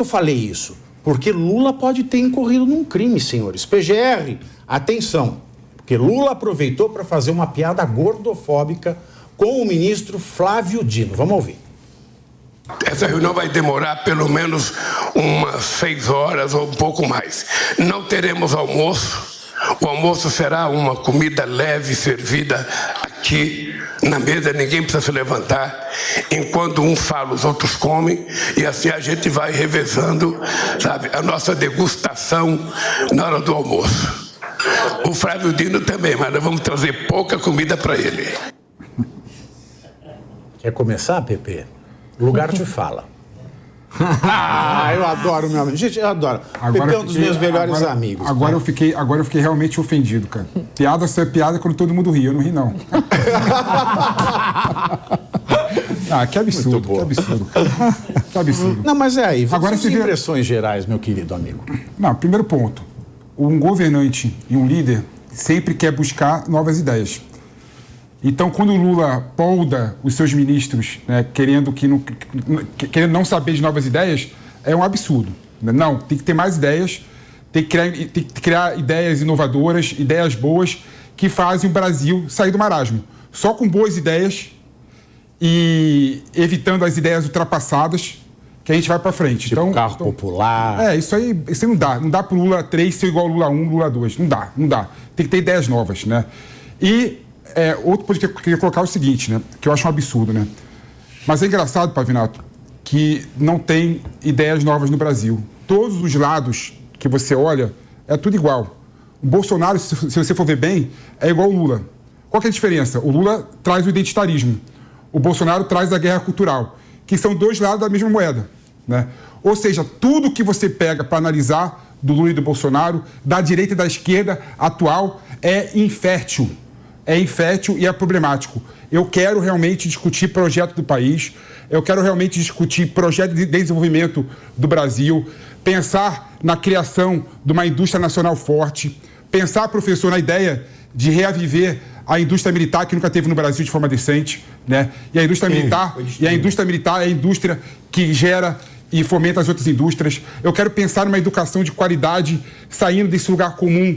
Eu falei isso porque Lula pode ter incorrido num crime, senhores. PGR, atenção, porque Lula aproveitou para fazer uma piada gordofóbica com o ministro Flávio Dino. Vamos ouvir. Essa reunião vai demorar pelo menos umas 6 horas ou um pouco mais. Não teremos almoço. O almoço será uma comida leve servida aqui na mesa, ninguém precisa se levantar. Enquanto um fala, os outros comem, e assim a gente vai revezando, sabe, a nossa degustação na hora do almoço. O Flávio Dino também, mas nós vamos trazer pouca comida para ele. Quer começar, Pepe? O lugar te fala. Eu adoro meu amigo. Gente, eu adoro. Pepe é um dos meus melhores amigos. Agora eu fiquei realmente ofendido, cara. Piada só é piada quando todo mundo ri. Eu não ri, não. Que absurdo, que absurdo. Que absurdo. Não, mas é aí. Agora você impressões gerais, meu querido amigo. Não, primeiro ponto. Um governante e um líder sempre quer buscar novas ideias. Então, quando o Lula polda os seus ministros, né, querendo não saber de novas ideias, é um absurdo. Não, tem que ter mais ideias, tem que criar ideias inovadoras, ideias boas, que fazem o Brasil sair do marasmo. Só com boas ideias e evitando as ideias ultrapassadas, que a gente vai para frente. Tipo então, carro popular. Isso aí não dá. Não dá para o Lula 3 ser igual ao Lula 1, Lula 2. Não dá. Tem que ter ideias novas, né? E outro ponto que eu queria colocar é o seguinte, né? Que eu acho um absurdo, né? Mas é engraçado, Pavinato, que não tem ideias novas no Brasil. Todos os lados que você olha, é tudo igual. O Bolsonaro, se você for ver bem, é igual ao Lula. Qual que é a diferença? O Lula traz o identitarismo. O Bolsonaro traz a guerra cultural, que são dois lados da mesma moeda, né? Ou seja, tudo que você pega para analisar do Lula e do Bolsonaro, da direita e da esquerda atual, é infértil. É infértil e é problemático. Eu quero realmente discutir projeto do país, eu quero realmente discutir projeto de desenvolvimento do Brasil, pensar na criação de uma indústria nacional forte, pensar, professor, na ideia de reaviver a indústria militar que nunca teve no Brasil de forma decente, né? E a indústria militar é a indústria que gera e fomenta as outras indústrias. Eu quero pensar numa educação de qualidade, saindo desse lugar comum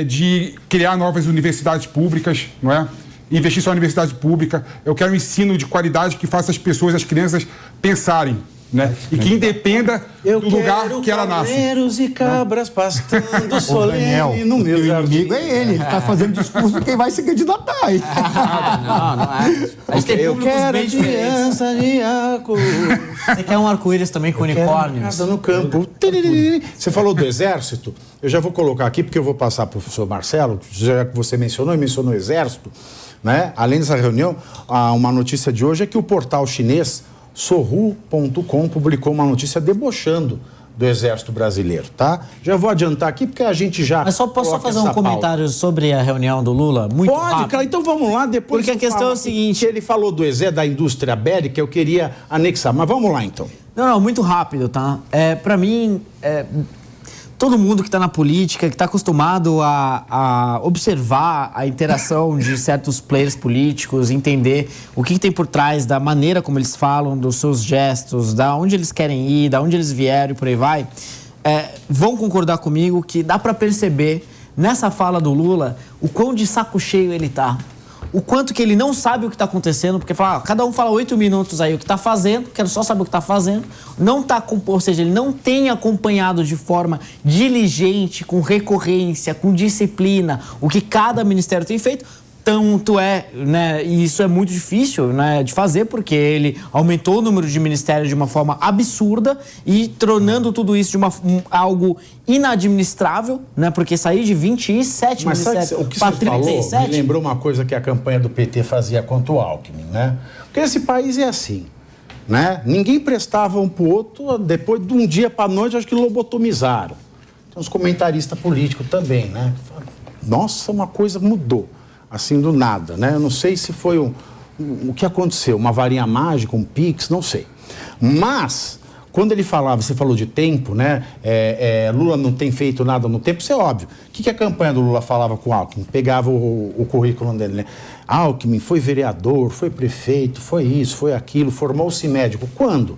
de criar novas universidades públicas, não é? Investir só na universidade pública. Eu quero um ensino de qualidade que faça as pessoas, as crianças, pensarem, né? E que independa do lugar que ela nasce. Cavaleiros e cabras pastando solene no meu jardim. O inimigo é ele está fazendo discurso de quem vai se candidatar aí. A gente tem eu quero bem criança de arco-íris. Você quer um arco-íris também com unicórnios? Casa no campo. Você falou do Exército, eu já vou colocar aqui, porque eu vou passar para o professor Marcelo, já que você mencionou o Exército, né? Além dessa reunião, uma notícia de hoje é que o portal chinês Sohu.com publicou uma notícia debochando do Exército Brasileiro, tá? Já vou adiantar aqui, porque a gente já... Mas posso fazer um comentário sobre a reunião do Lula? Muito rápido. Pode, então vamos lá, depois... Porque a questão é o seguinte... Ele falou do Exército, da indústria bélica, eu queria anexar, mas vamos lá, então. Não, muito rápido, tá? Pra mim, todo mundo que está na política, que está acostumado a observar a interação de certos players políticos, entender o que tem por trás da maneira como eles falam, dos seus gestos, da onde eles querem ir, da onde eles vieram e por aí vai, vão concordar comigo que dá para perceber nessa fala do Lula o quão de saco cheio ele tá. O quanto que ele não sabe o que está acontecendo, porque cada um fala 8 minutos aí o que está fazendo, quero só saber o que está fazendo, ou seja, ele não tem acompanhado de forma diligente, com recorrência, com disciplina, o que cada ministério tem feito. Tanto né, e isso é muito difícil, né, de fazer, porque ele aumentou o número de ministérios de uma forma absurda e tornando tudo isso de algo inadministrável, né, porque sair de 27 ministérios para 37... Falou, me lembrou uma coisa que a campanha do PT fazia contra o Alckmin, né? Porque esse país é assim, né? Ninguém prestava um pro outro, depois de um dia para noite, acho que lobotomizaram. Tem uns comentaristas políticos também, né? Nossa, uma coisa mudou. Assim, do nada, né? Eu não sei se foi o que aconteceu, uma varinha mágica, um pix, não sei. Mas, quando ele falava, você falou de tempo, né? Lula não tem feito nada no tempo, isso é óbvio. O que a campanha do Lula falava com o Alckmin? Pegava o currículo dele, né? Alckmin foi vereador, foi prefeito, foi isso, foi aquilo, formou-se médico. Quando?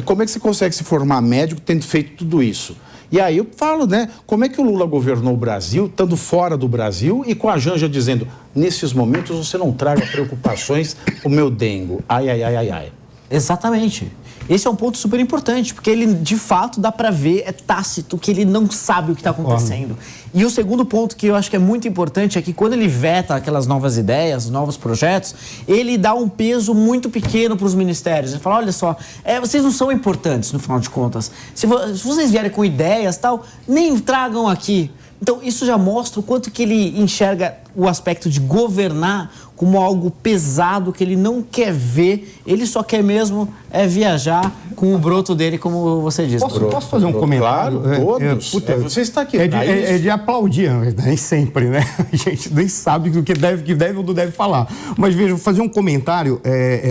Como é que você consegue se formar médico tendo feito tudo isso? E aí eu falo, né? Como é que o Lula governou o Brasil, estando fora do Brasil, e com a Janja dizendo, nesses momentos você não traga preocupações, o meu dengo. Ai, ai, ai, ai, ai. Exatamente. Esse é um ponto super importante, porque ele, de fato, dá pra ver, é tácito, que ele não sabe o que está acontecendo. E o segundo ponto que eu acho que é muito importante é que quando ele veta aquelas novas ideias, novos projetos, ele dá um peso muito pequeno para os ministérios. Ele fala, olha só, vocês não são importantes, no final de contas. Se vocês vierem com ideias e tal, nem tragam aqui. Então, isso já mostra o quanto que ele enxerga o aspecto de governar como algo pesado, que ele não quer ver, ele só quer mesmo viajar com o broto dele, como você disse. Posso fazer um comentário? Claro, todos. Você está aqui. É de aplaudir, nem sempre, né? A gente nem sabe do que deve ou não deve falar. Mas veja, vou fazer um comentário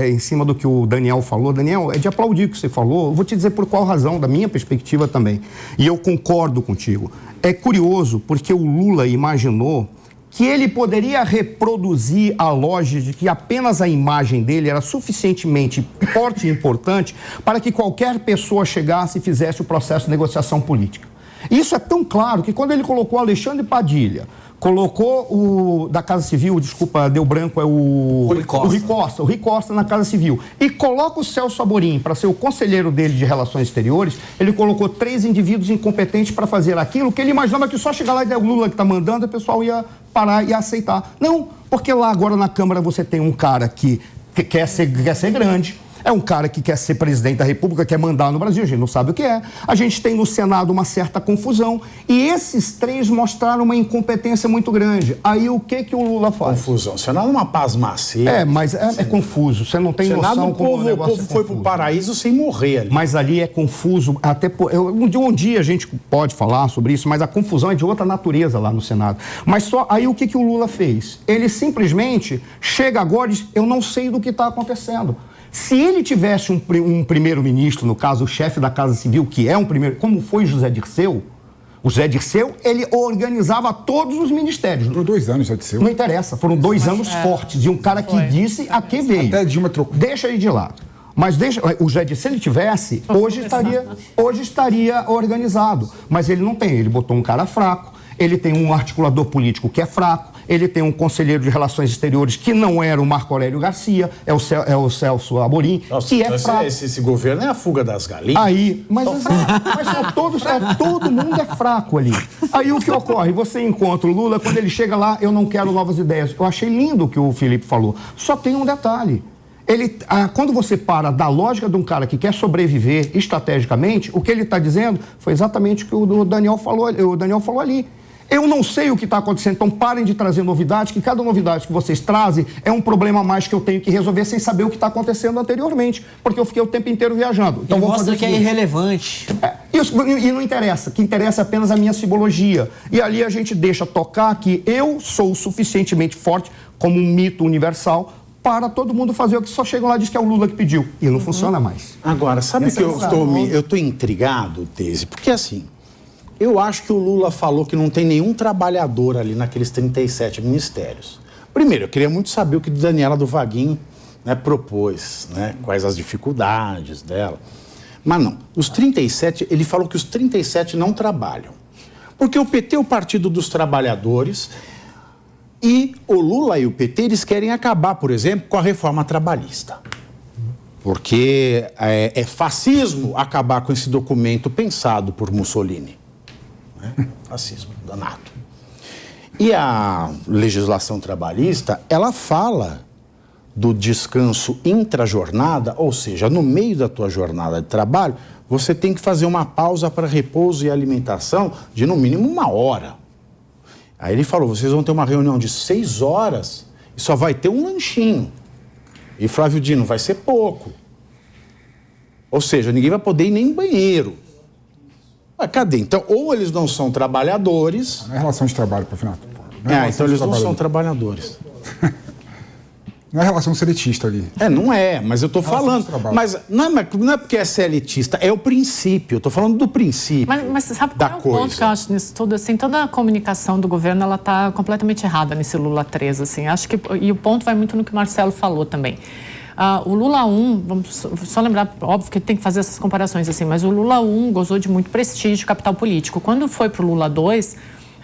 em cima do que o Daniel falou. Daniel, é de aplaudir o que você falou. Eu vou te dizer por qual razão, da minha perspectiva também. E eu concordo contigo. É curioso, porque o Lula imaginou que ele poderia reproduzir a lógica de que apenas a imagem dele era suficientemente forte e importante para que qualquer pessoa chegasse e fizesse o processo de negociação política. Isso é tão claro que quando ele colocou Alexandre Padilha, colocou o da Casa Civil, desculpa, deu branco, é o Rui Costa na Casa Civil, e coloca o Celso Amorim para ser o conselheiro dele de Relações Exteriores, ele colocou 3 indivíduos incompetentes para fazer aquilo que ele imaginava que só chegar lá e é o Lula que está mandando, o pessoal ia parar e aceitar. Não, porque lá agora na Câmara você tem um cara que quer ser grande, é um cara que quer ser presidente da República, quer mandar no Brasil, a gente não sabe o que é. A gente tem no Senado uma certa confusão. E esses 3 mostraram uma incompetência muito grande. Aí o que o Lula faz? Confusão. O Senado é uma pasmaceira. Mas é confuso. Você não tem noção como o negócio é confuso. Foi pro paraíso sem morrer ali. Mas ali é confuso. Um dia a gente pode falar sobre isso, mas a confusão é de outra natureza lá no Senado. Mas só aí o que o Lula fez? Ele simplesmente chega agora e diz, eu não sei do que está acontecendo. Se ele tivesse um primeiro-ministro, no caso o chefe da Casa Civil, que é um primeiro, como foi José Dirceu, o José Dirceu, ele organizava todos os ministérios. Por 2 anos, José Dirceu. Não interessa, foram 2 anos fortes, de um cara que disse a que veio. Até Dilma trocou. Deixa ele de lado. Mas o José Dirceu, se ele tivesse, hoje estaria organizado. Mas ele não tem, ele botou um cara fraco, ele tem um articulador político que é fraco, ele tem um conselheiro de Relações Exteriores que não era o Marco Aurélio Garcia, é o Celso Amorim, que é fraco. Esse governo é a fuga das galinhas. Aí, mas todo mundo é fraco ali. Aí o que ocorre? Você encontra o Lula, quando ele chega lá, eu não quero novas ideias. Eu achei lindo o que o Felipe falou. Só tem um detalhe. Quando você para da lógica de um cara que quer sobreviver estrategicamente, o que ele está dizendo foi exatamente o que o Daniel falou ali. Eu não sei o que está acontecendo, então parem de trazer novidades, que cada novidade que vocês trazem é um problema a mais que eu tenho que resolver sem saber o que está acontecendo anteriormente, porque eu fiquei o tempo inteiro viajando. Então vamos fazer que é irrelevante. E não interessa, o que interessa é apenas a minha simbologia. E ali a gente deixa tocar que eu sou suficientemente forte como um mito universal para todo mundo fazer o que só chegam lá e diz que é o Lula que pediu. E não funciona mais. Agora, sabe que eu estou intrigado, Tese? Porque assim, eu acho que o Lula falou que não tem nenhum trabalhador ali naqueles 37 ministérios. Primeiro, eu queria muito saber o que a Daniela do Vaguinho propôs, quais as dificuldades dela. Mas não, os 37, ele falou que os 37 não trabalham. Porque o PT é o Partido dos Trabalhadores e o Lula e o PT, eles querem acabar, por exemplo, com a reforma trabalhista. Porque é fascismo acabar com esse documento pensado por Mussolini. Fascismo, danado. E a legislação trabalhista, ela fala do descanso intrajornada, ou seja, no meio da tua jornada de trabalho, você tem que fazer uma pausa para repouso e alimentação de no mínimo 1 hora. Aí ele falou, vocês vão ter uma reunião de 6 horas e só vai ter um lanchinho. E Flávio Dino, vai ser pouco. Ou seja, ninguém vai poder ir nem no banheiro. Cadê? Então, ou eles não são trabalhadores... Não é relação de trabalho, para final. Então eles não são trabalhadores. Não é relação seletista ali. Não é, mas eu estou falando. Mas não é porque é seletista, é o princípio. Eu estou falando do princípio. Mas sabe qual é o ponto que eu acho nisso tudo? Assim, toda a comunicação do governo, ela está completamente errada nesse Lula 3. Assim. Acho que, e o ponto vai muito no que o Marcelo falou também. O Lula 1, vamos só lembrar, óbvio que tem que fazer essas comparações assim, mas o Lula 1 gozou de muito prestígio, capital político. Quando foi para o Lula 2,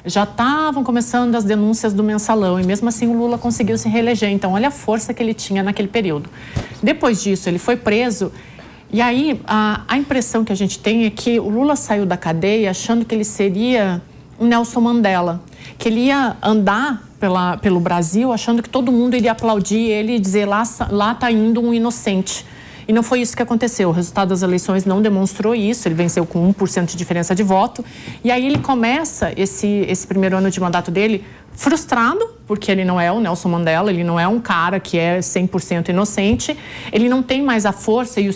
já estavam começando as denúncias do mensalão e mesmo assim o Lula conseguiu se reeleger. Então, olha a força que ele tinha naquele período. Depois disso, ele foi preso e aí a impressão que a gente tem é que o Lula saiu da cadeia achando que ele seria um Nelson Mandela, que ele ia andar pelo Brasil achando que todo mundo iria aplaudir ele e dizer lá está indo um inocente. E não foi isso que aconteceu. O resultado das eleições não demonstrou isso. Ele venceu com 1% de diferença de voto. E aí ele começa esse primeiro ano de mandato dele frustrado, porque ele não é o Nelson Mandela, ele não é um cara que é 100% inocente. Ele não tem mais a força e o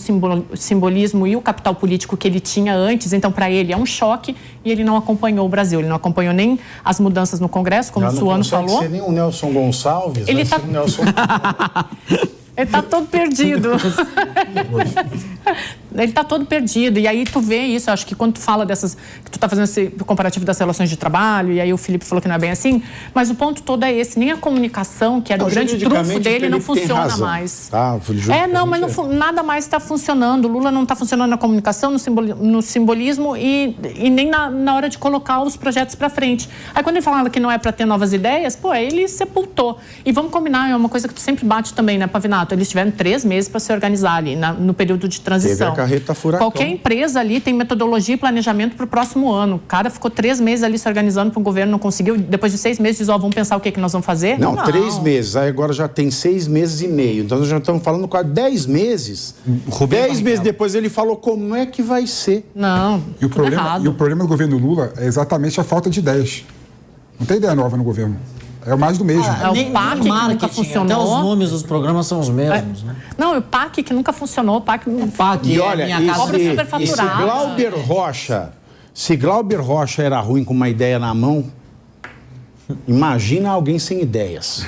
simbolismo e o capital político que ele tinha antes. Então, para ele, é um choque e ele não acompanhou o Brasil. Ele não acompanhou nem as mudanças no Congresso, como o Suano falou. Não consegue ser nem o Nelson Gonçalves, ele tá... o Nelson... Ele está todo perdido. Ele está todo perdido. E aí tu vê isso, eu acho que quando tu fala dessas... que tu está fazendo esse comparativo das relações de trabalho, e aí o Felipe falou que não é bem assim, mas o ponto todo é esse. Nem a comunicação, que era o grande trunfo dele, não funciona mais. Tá, mas nada mais está funcionando. O Lula não está funcionando na comunicação, no simbolismo e nem na hora de colocar os projetos para frente. Aí quando ele falava que não é para ter novas ideias, ele sepultou. E vamos combinar, é uma coisa que tu sempre bate também, né, Pavinato? Eles tiveram 3 meses para se organizar ali no período de transição. Teve a carreta furacão. Qualquer empresa ali tem metodologia e planejamento para o próximo ano. O cara ficou 3 meses ali se organizando para o governo, não conseguiu. Depois de 6 meses, diz, vamos pensar o que nós vamos fazer? Não, 3 meses. Aí agora já tem 6 meses e meio. Então nós já estamos falando quase 10 meses. 10 meses depois ele falou como é que vai ser. Não, e o problema do governo Lula é exatamente a falta de ideias. Não tem ideia nova no governo. É o mais do mesmo. O PAC que nunca funcionou. Até os nomes dos programas são os mesmos, né? Não, o PAC que nunca funcionou. O PAC e olha, se Glauber Rocha era ruim com uma ideia na mão, imagina alguém sem ideias.